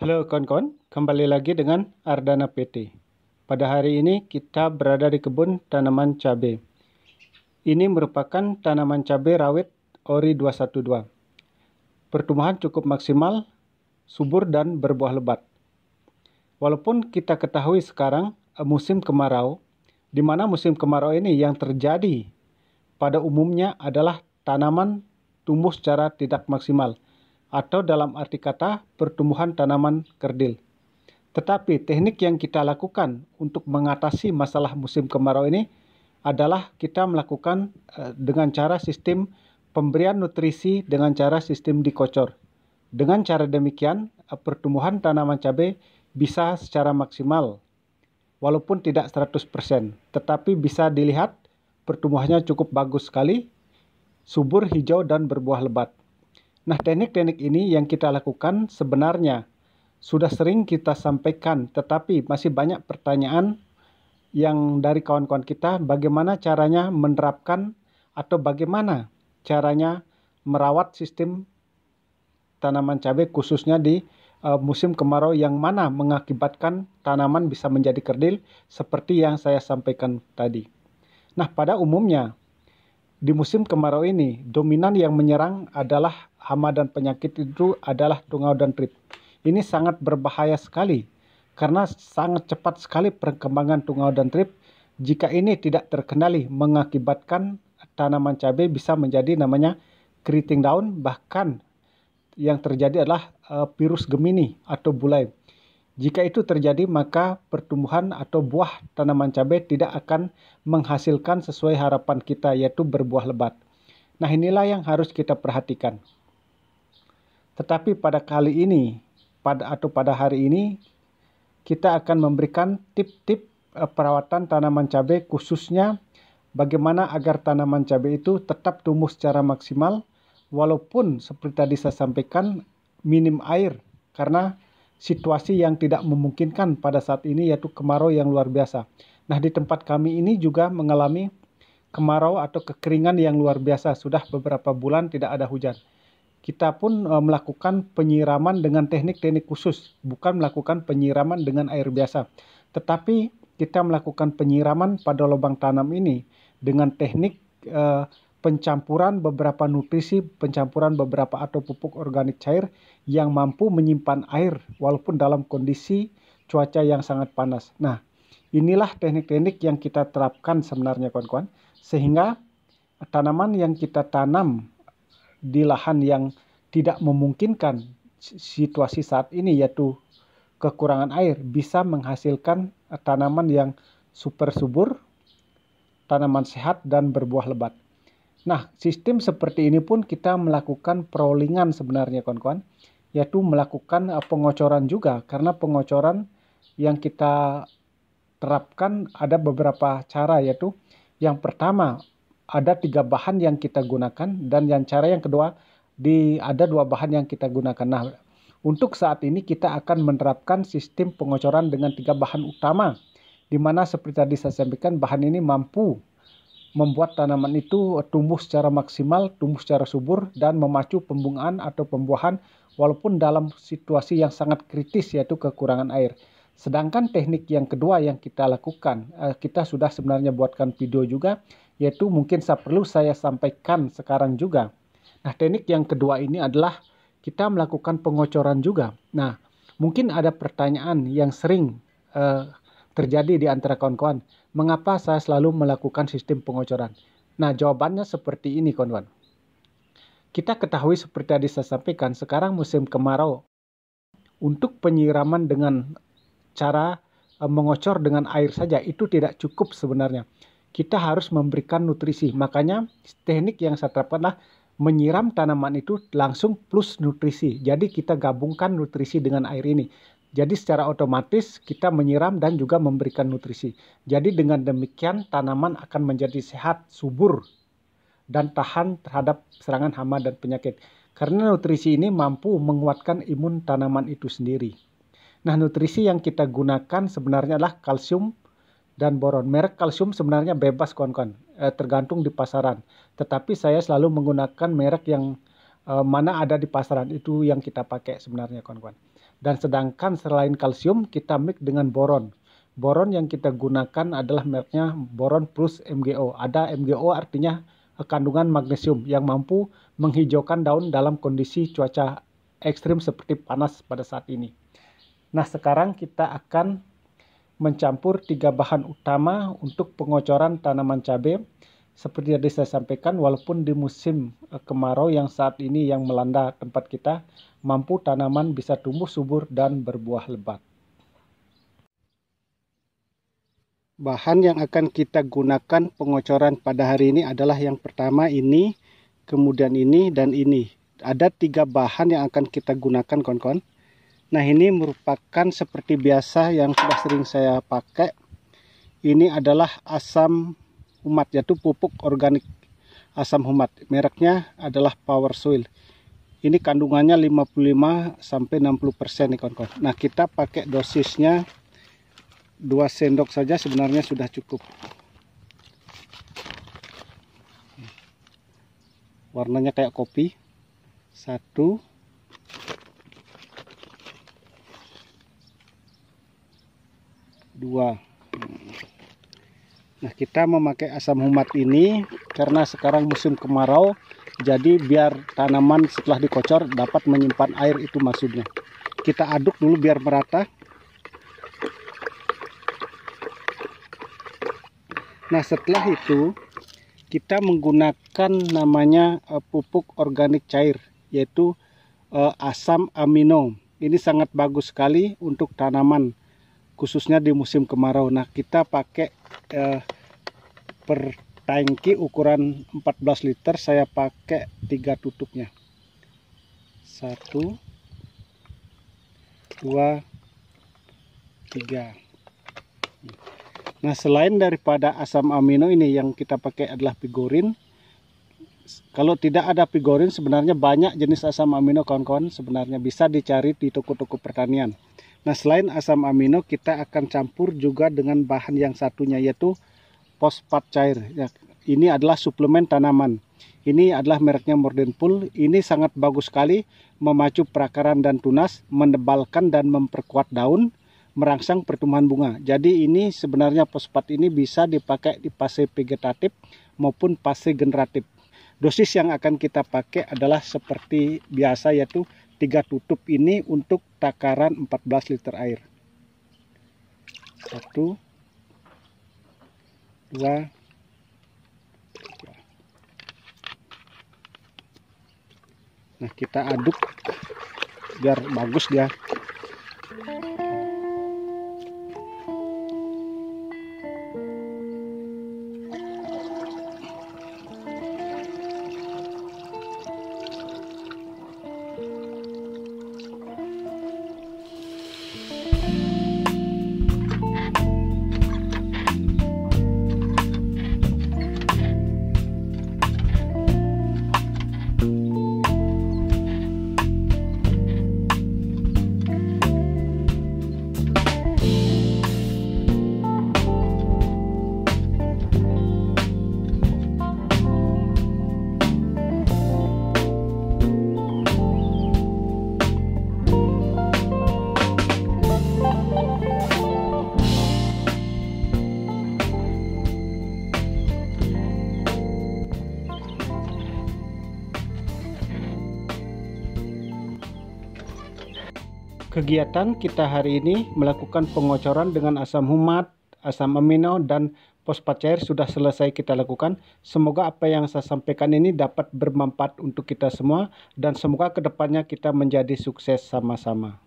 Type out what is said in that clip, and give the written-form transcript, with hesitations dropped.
Halo kawan-kawan, kembali lagi dengan Ardana PT. Pada hari ini kita berada di kebun tanaman cabai. Ini merupakan tanaman cabai rawit Ori 212. Pertumbuhan cukup maksimal, subur dan berbuah lebat. Walaupun kita ketahui sekarang musim kemarau, di mana musim kemarau ini yang terjadi pada umumnya adalah tanaman tumbuh secara tidak maksimal, atau dalam arti kata pertumbuhan tanaman kerdil. Tetapi teknik yang kita lakukan untuk mengatasi masalah musim kemarau ini adalah kita melakukan dengan cara sistem pemberian nutrisi dengan cara sistem dikocor. Dengan cara demikian, pertumbuhan tanaman cabai bisa secara maksimal, walaupun tidak 100%, tetapi bisa dilihat pertumbuhannya cukup bagus sekali, subur, hijau, dan berbuah lebat. Nah, teknik-teknik ini yang kita lakukan sebenarnya sudah sering kita sampaikan, tetapi masih banyak pertanyaan yang dari kawan-kawan kita, bagaimana caranya menerapkan atau bagaimana caranya merawat sistem tanaman cabai khususnya di musim kemarau yang mana mengakibatkan tanaman bisa menjadi kerdil seperti yang saya sampaikan tadi. Nah, pada umumnya di musim kemarau ini dominan yang menyerang adalah hama dan penyakit itu adalah tungau dan trip. Ini sangat berbahaya sekali karena sangat cepat sekali perkembangan tungau dan trip. Jika ini tidak terkendali mengakibatkan tanaman cabai bisa menjadi namanya keriting daun, bahkan yang terjadi adalah virus Gemini atau bulai. Jika itu terjadi maka pertumbuhan atau buah tanaman cabai tidak akan menghasilkan sesuai harapan kita, yaitu berbuah lebat. Nah, inilah yang harus kita perhatikan. Tetapi pada kali ini pada hari ini kita akan memberikan tip-tip perawatan tanaman cabai, khususnya bagaimana agar tanaman cabai itu tetap tumbuh secara maksimal walaupun seperti tadi saya sampaikan minim air karena situasi yang tidak memungkinkan pada saat ini, yaitu kemarau yang luar biasa. Nah, di tempat kami ini juga mengalami kemarau atau kekeringan yang luar biasa. Sudah beberapa bulan tidak ada hujan. Kita pun melakukan penyiraman dengan teknik-teknik khusus, bukan melakukan penyiraman dengan air biasa. Tetapi kita melakukan penyiraman pada lubang tanam ini dengan teknik pencampuran beberapa nutrisi, pencampuran beberapa atau pupuk organik cair yang mampu menyimpan air walaupun dalam kondisi cuaca yang sangat panas. Nah, inilah teknik-teknik yang kita terapkan sebenarnya kawan-kawan, sehingga tanaman yang kita tanam di lahan yang tidak memungkinkan situasi saat ini, yaitu kekurangan air, bisa menghasilkan tanaman yang super subur, tanaman sehat dan berbuah lebat. Nah, sistem seperti ini pun kita melakukan perolingan sebenarnya kawan-kawan, yaitu melakukan pengocoran juga, karena pengocoran yang kita terapkan ada beberapa cara, yaitu yang pertama ada 3 bahan yang kita gunakan, dan cara yang kedua ada 2 bahan yang kita gunakan. Nah, untuk saat ini kita akan menerapkan sistem pengocoran dengan 3 bahan utama, di mana seperti tadi saya sampaikan bahan ini mampu membuat tanaman itu tumbuh secara maksimal, tumbuh secara subur, dan memacu pembungaan atau pembuahan walaupun dalam situasi yang sangat kritis, yaitu kekurangan air. Sedangkan teknik yang kedua yang kita lakukan, kita sudah sebenarnya buatkan video juga, yaitu mungkin perlu saya sampaikan sekarang juga. Nah, teknik yang kedua ini adalah kita melakukan pengocoran juga. Nah, mungkin ada pertanyaan yang sering terjadi di antara kawan-kawan, mengapa saya selalu melakukan sistem pengocoran? Nah, jawabannya seperti ini kawan-kawan. Kita ketahui seperti tadi saya sampaikan, sekarang musim kemarau. Untuk penyiraman dengan cara mengocor dengan air saja itu tidak cukup sebenarnya. Kita harus memberikan nutrisi. Makanya teknik yang saya terapkan adalah menyiram tanaman itu langsung plus nutrisi. Jadi kita gabungkan nutrisi dengan air ini. Jadi secara otomatis kita menyiram dan juga memberikan nutrisi. Jadi dengan demikian tanaman akan menjadi sehat, subur, dan tahan terhadap serangan hama dan penyakit. Karena nutrisi ini mampu menguatkan imun tanaman itu sendiri. Nah, nutrisi yang kita gunakan sebenarnya adalah kalsium dan boron. Merek kalsium sebenarnya bebas kawan-kawan, tergantung di pasaran. Tetapi saya selalu menggunakan merek yang mana ada di pasaran, itu yang kita pakai sebenarnya kawan-kawan. Dan sedangkan selain kalsium kita mix dengan boron. Boron yang kita gunakan adalah mereknya boron plus MgO. Ada MgO artinya kandungan magnesium yang mampu menghijaukan daun dalam kondisi cuaca ekstrim seperti panas pada saat ini. Nah, sekarang kita akan mencampur 3 bahan utama untuk pengocoran tanaman cabai. Seperti yang saya sampaikan, walaupun di musim kemarau yang saat ini yang melanda tempat kita, mampu tanaman bisa tumbuh subur dan berbuah lebat. Bahan yang akan kita gunakan pengocoran pada hari ini adalah yang pertama ini, kemudian ini, dan ini. Ada 3 bahan yang akan kita gunakan, kawan-kawan. Nah, ini merupakan seperti biasa yang sudah sering saya pakai. Ini adalah asam humat, yaitu pupuk organik asam humat. Mereknya adalah Power Soil. Ini kandungannya 55-60% nih, kawan-kawan. Nah, kita pakai dosisnya 2 sendok saja sebenarnya sudah cukup. Warnanya kayak kopi. 1, 2. Nah, kita memakai asam humat ini karena sekarang musim kemarau, jadi biar tanaman setelah dikocor dapat menyimpan air, itu maksudnya. Kita aduk dulu biar merata. Nah, setelah itu kita menggunakan namanya pupuk organik cair, yaitu asam amino. Ini sangat bagus sekali untuk tanaman, khususnya di musim kemarau. Nah, kita pakai per tangki ukuran 14 liter, saya pakai 3 tutupnya. 1, 2, 3. Nah, selain daripada asam amino ini yang kita pakai adalah pigorin. Kalau tidak ada pigorin, sebenarnya banyak jenis asam amino, kawan-kawan. Sebenarnya bisa dicari di toko-toko pertanian. Nah, selain asam amino, kita akan campur juga dengan bahan yang satunya, yaitu fosfat cair. Ya, ini adalah suplemen tanaman. Ini adalah mereknya Mordenpool. Ini sangat bagus sekali, memacu perakaran dan tunas, menebalkan dan memperkuat daun, merangsang pertumbuhan bunga. Jadi ini sebenarnya fosfat ini bisa dipakai di fase vegetatif maupun fase generatif. Dosis yang akan kita pakai adalah seperti biasa, yaitu 3 tutup ini untuk takaran 14 liter air. 1, 2, 3. Nah, kita aduk biar bagus dia. Kegiatan kita hari ini melakukan pengocoran dengan asam humat, asam amino, dan fosfat cair sudah selesai kita lakukan. Semoga apa yang saya sampaikan ini dapat bermanfaat untuk kita semua, dan semoga kedepannya kita menjadi sukses sama-sama.